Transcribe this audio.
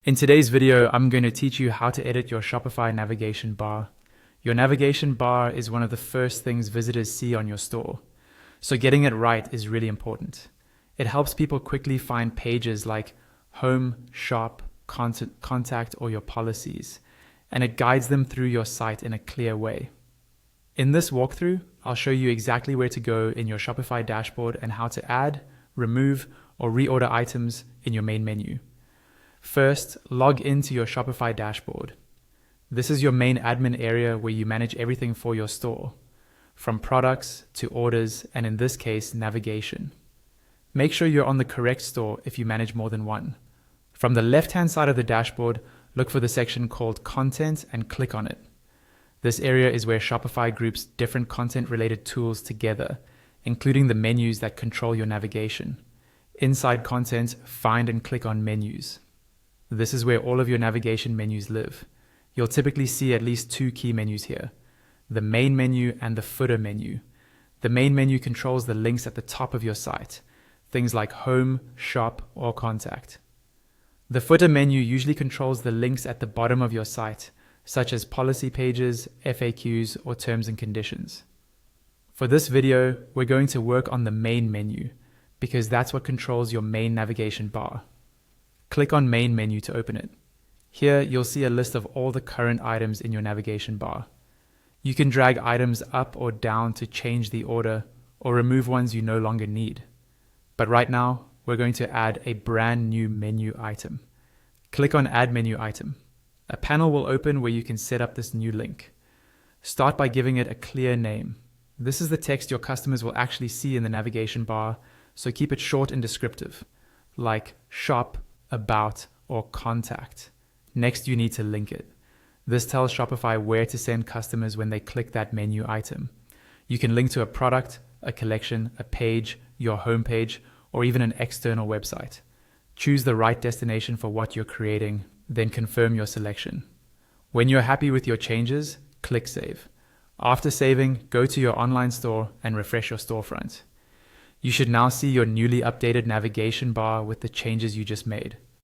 In today's video, I'm going to teach you how to edit your Shopify navigation bar. Your navigation bar is one of the first things visitors see on your store, so getting it right is really important. It helps people quickly find pages like Home, Shop, Contact, or your policies, and it guides them through your site in a clear way. In this walkthrough, I'll show you exactly where to go in your Shopify dashboard and how to add, remove, or reorder items in your main menu. First, log into your Shopify dashboard. This is your main admin area where you manage everything for your store, from products to orders, and in this case, navigation. Make sure you're on the correct store if you manage more than one. From the left-hand side of the dashboard, look for the section called Content and click on it. This area is where Shopify groups different content-related tools together, including the menus that control your navigation. Inside Content, find and click on Menus. This is where all of your navigation menus live. You'll typically see at least two key menus here, the main menu and the footer menu. The main menu controls the links at the top of your site, things like Home, Shop, or Contact. The footer menu usually controls the links at the bottom of your site, such as policy pages, FAQs, or terms and conditions. For this video, we're going to work on the main menu, because that's what controls your main navigation bar. Click on Main Menu to open it. Here, you'll see a list of all the current items in your navigation bar. You can drag items up or down to change the order or remove ones you no longer need. But right now, we're going to add a brand new menu item. Click on Add Menu Item. A panel will open where you can set up this new link. Start by giving it a clear name. This is the text your customers will actually see in the navigation bar, so keep it short and descriptive, like Shop, About, or Contact. Next, you need to link it. This tells Shopify where to send customers when they click that menu item. You can link to a product, a collection, a page, your homepage, or even an external website. Choose the right destination for what you're creating, then confirm your selection. When you're happy with your changes, click Save. After saving, go to your online store and refresh your storefront. You should now see your newly updated navigation bar with the changes you just made.